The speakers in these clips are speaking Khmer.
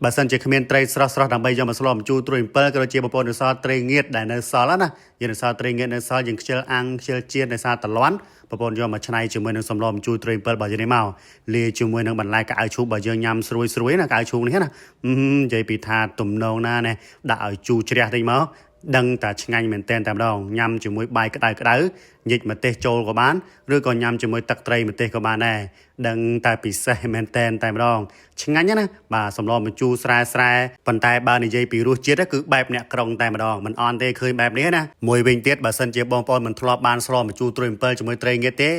បើសិនជាគ្មានត្រីស្រស់ៗដើម្បីយកមកស្លម្ជូរត្រួយអំពិលក៏ដូចជាបងប្អូននៅសល់ត្រីងៀតដែលនៅសល់ណាយើងនៅសល់ត្រីងៀតនៅសល់យើងខ្ជិលអាំងខ្ជិលជាតិនៅសារតលន់បងប្អូនយកមកច្នៃជាមួយនឹងសម្លម្ជូរត្រួយអំពិលរបស់យើងនេះមកលាយជាមួយនឹងបន្លែកៅឈូករបស់យើងញ៉ាំស្រួយណាកៅឈូកនេះណានិយាយពីថាទំនងណាណែដាក់ឲ្យជូរជ្រះតិចមកដឹងតែឆ្ងាញ់មែនតែម្ដងញ៉ាំជាមួយបាយក្តៅញិចម្ទេសចូលក៏បានឬក៏ញ៉ាំជាមួយទឹកត្រីម្ទេសក៏បានដែរដឹងតែពិសេសមែនតែម្ដងឆ្ងាញ់ណាបាទសម្លម្ជូរស្រែប៉ុន្តែបើនិយាយពីរសជាតិគឺបែបអ្នកក្រុងតែម្ដងមិនអន់ទេឃើញបែបនេះណាមួយវិញទៀតបើសិនជាបងប្អូនមិនធ្លាប់បានស្លម្ជូរត្រួយអំពិលជាមួយត្រីងៀតទេ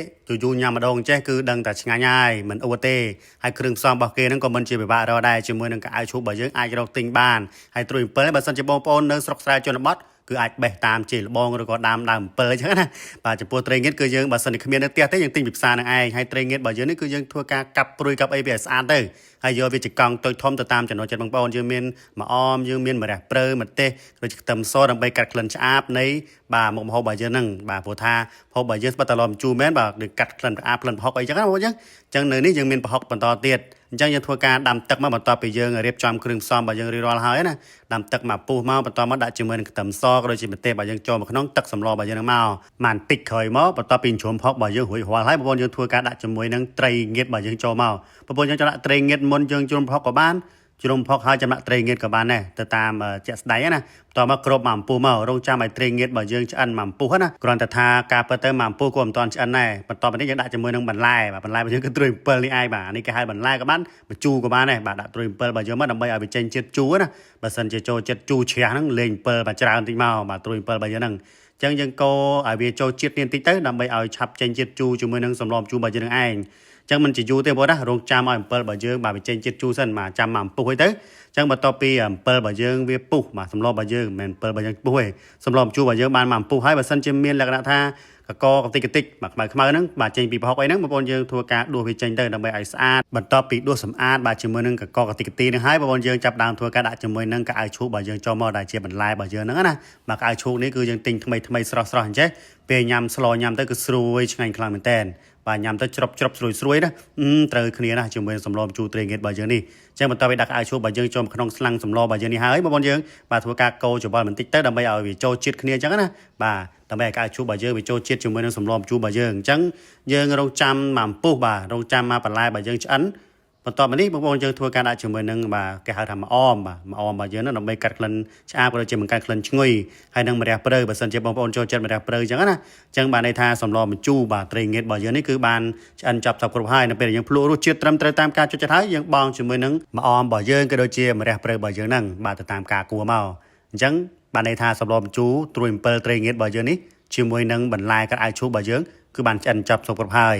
យូរញ៉ាំម្ដងចេះគឺដឹងតែឆ្ងាញ់ហើយមិនអួតទេហើយគ្រឿងផ្សំរបស់គេហ្នឹងក៏មិនជាពិបាករកដែរជាមួយនឹងកៅឈូករបស់យើងអាចរកទិញបានហើយត្រួយអំពិលបើសិនជាបងប្អូននៅស្រុកស្រែជនបទគឺអាចបេះតាមជ័យលបងឬក៏ដើមអំពិលអញ្ចឹងណាបាទចំពោះត្រីងៀតគឺយើងបើសិនជាគ្មាននៅផ្ទះទេយើងទិញពីផ្សារនឹងឯងហើយត្រីងៀតរបស់យើងនេះគឺយើងធ្វើការកាប់ព្រួយកាប់អីវាឲ្យស្អាតទៅហើយយកវាជាកង់តូចធំទៅតាមចំណូលចិត្តបងប្អូនយើងមានម្អមយើងមានម្រះព្រៅម្ទេសដូចខ្ទឹមសដើម្បីកាត់ក្លិនឆ្អាបនៃបាទមុខម្ហូបរបស់យើងហ្នឹងបាទព្រោះថាម្ហូបរបស់យើងស្បិតតែឡំជូរមែនបាទដូចកាត់ក្លិនផ្អាបក្លិនប្រហុកអីចឹងណាបងប្អូនអញ្ចឹងនៅនេះយើងមានប្រហុកបន្តទៀតអញ្ចឹងយើងធ្វើការដាំទឹកមកបន្ទាប់ពីយើងរៀបចំគ្រឿងផ្សំរបស់យើងរៀបរាល់ហើយណាដាំទឹកមកពុះមកបន្តមកដាក់ជាមួយនឹងខ្ទឹមសក៏ដូចជាម្ទេសរបស់យើងចូលមកក្នុងទឹកសម្លរបស់យើងហ្នឹងមកបានតិចក្រោយមកបន្ទាប់ពីជ្រុំផុករបស់យើងរួចរាល់ហើយបងប្អូនយើងធ្វើការដាក់ជាមួយនឹងត្រីងៀតរបស់យើងចូលមកបងប្អូនយើងចង់ដាក់ត្រីងៀតមុនយើងជ្រុំផុកក៏បានជ្រុំផុកហើយចំណាក់ត្រីងៀតក៏បានដែរទៅតាមជាក់ស្ដែងណាបន្តមកគ្របមកអំពុះមករងចាំឲ្យត្រីងៀតរបស់យើងឆ្អិនមកអំពុះណាគ្រាន់តែថាការពិតទៅមកអំពុះក៏មិនទាន់ឆ្អិនដែរបន្តមកនេះយើងដាក់ជាមួយនឹងបន្លែបាទបន្លែរបស់យើងគឺត្រួយអំពិលនេះឯងបាទនេះគេហៅបន្លែក៏បានម្ជូរក៏បានដែរបាទដាក់ត្រួយអំពិលរបស់យើងមកដើម្បីឲ្យវាចេញជាតិជូរណាបើសិនជាចូលចិត្តជូរជ្រះហ្នឹងលេងអំពិលបាទច្រើនតិចមកបាទត្រួយអំពិលរបស់យើងហ្នឹងអញ្ចឹងយើងកូរឲ្យវាចូលជាតិនេះបន្តិចទៅដើម្បីឲ្យឆាប់ចេញជាតិជូរជាមួយនឹងសម្លម្ជូររបស់យើងនឹងឯងចឹងមិនជាយូរទេបងណារងចាំឲ្យអំពិលរបស់យើងបាទវាចេញជាតិជូរសិនបាទចាំមកអំពុះអីទៅចឹងបន្ទាប់ពីអំពិលរបស់យើងវាពុះបាទសម្លរបស់យើងមិនមែនអំពិលរបស់យើងពុះទេសម្លម្ជូររបស់យើងបានមកអំពុះហើយបើសិនជាមានលក្ខណៈថាកកកតិចបាទខ្មៅហ្នឹងបាទចេញពីប្រហុកអីហ្នឹងបងប្អូនយើងធ្វើការដួសវាចេញទៅដើម្បីឲ្យស្អាតបន្ទាប់ពីដួសសម្អាតបាទជាមួយនឹងកកកតិចហ្នឹងហើយបងប្អូនយើងចាប់ដើមធ្វើការដាក់ជាមួយនឹងកៅឈូករបស់យើងចូលមកដែលជាបន្លែរបស់យើងហ្នឹងណាបាទកៅឈូកនេះគឺយើងទិញថ្មីស្រស់អញ្ចេះពេលញ៉ាំស្លញ៉ាំទៅគឺស្រួយឆ្ងាញ់ខ្លាំងមែនតើបាទញ៉ាំទៅច្រប់ស្រួយណាត្រូវគ្នាណាជាមួយសម្លម្ជូរត្រីងៀតរបស់យើងនេះអញ្ចឹងបន្ទាប់ពីដាក់កៅឈូករបស់យើងចូលក្នុងស្លាំងសម្លរបស់យើងនេះហើយបងប្អូនយើងបាទធ្វើការកូរច្របល់បន្តិចទៅដើម្បីឲ្យវាចូលជាតិគ្នាអញ្ចឹងណាបាទដើម្បីឲ្យកៅឈូករបស់យើងវាចូលជាតិជាមួយនឹងសម្លម្ជូររបស់យើងអញ្ចឹងយើងរងចាំមកអំពុះបាទរងចាំមកបន្លែរបស់យើងឆ្អិនបន្ទាប់មកនេះបងប្អូនយើងធ្វើការដាក់ជាមួយនឹងបាទគេហៅថាម្អមរបស់យើងនោះដើម្បីកាត់ក្លិនឆ្អាបក៏ដូចជាបង្កើតក្លិនឈ្ងុយហើយនឹងម្រះព្រៅបើសិនជាបងប្អូនចូលចិត្តម្រះព្រៅអញ្ចឹងណាអញ្ចឹងបានន័យថាសម្លម្ជូរបាទត្រីងៀតរបស់យើងនេះគឺបានឆ្អិនចប់សពគ្រប់ហើយនៅពេលយើងភ្លក់រសជាតិត្រឹមត្រូវតាមការចូលចិត្តហើយយើងបង់ជាមួយនឹងម្អមរបស់យើងក៏ដូចជាម្រះព្រៅរបស់យើងហ្នឹងបាទទៅតាមការគួរមកអញ្ចឹងបានន័យថាសម្លម្ជូរត្រួយអំពិលត្រីងៀតរបស់យើងនេះជាមួយនឹងបន្លែកៅឈូករបស់យើងគឺបានឆ្អិនចប់សពគ្រប់ហើយ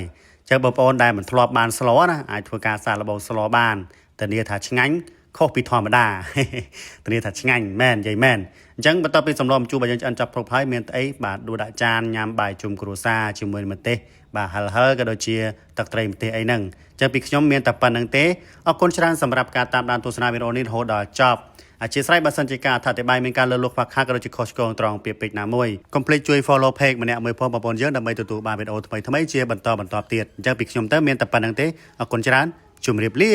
ចឹងបងប្អូនដែលមិនធ្លាប់បានស្លណាអាចធ្វើការសាកល្បងស្លបានធានាថាឆ្ងាញ់ខុសពីធម្មតាធានាថាឆ្ងាញ់មែននិយាយមែនអញ្ចឹងបន្ទាប់ពីសម្លម្ជូររបស់យើងឆ្អិនចប់គ្រប់ហើយមានស្អីបាទដួសដាក់ចានញ៉ាំបាយជុំគ្រួសារជាមួយម្ទេសបាទហិលក៏ដូចជាទឹកត្រីម្ទេសអីហ្នឹងអញ្ចឹងពីខ្ញុំមានតែប៉ុណ្្នឹងទេអរគុណច្រើនសម្រាប់ការតាមដានទស្សនាវីដេអូនេះរហូតដល់ចប់អធិស្ឋានបើសិនជាការអធិប្បាយមានការលើសលុបខ្វះខាតក៏ដូចជាខុសឆ្គងត្រង់ពាក្យពេចន៍ណាមួយកុំភ្លេចជួយ follow page ម្នាក់មួយផងបងប្អូនយើងដើម្បីទទួលបានវីដេអូថ្មីៗជាបន្តទៀតអញ្ចឹងពីខ្ញុំទៅមានតែប៉ុណ្្នឹងទេអរគុណច្រើនជម្រាបលា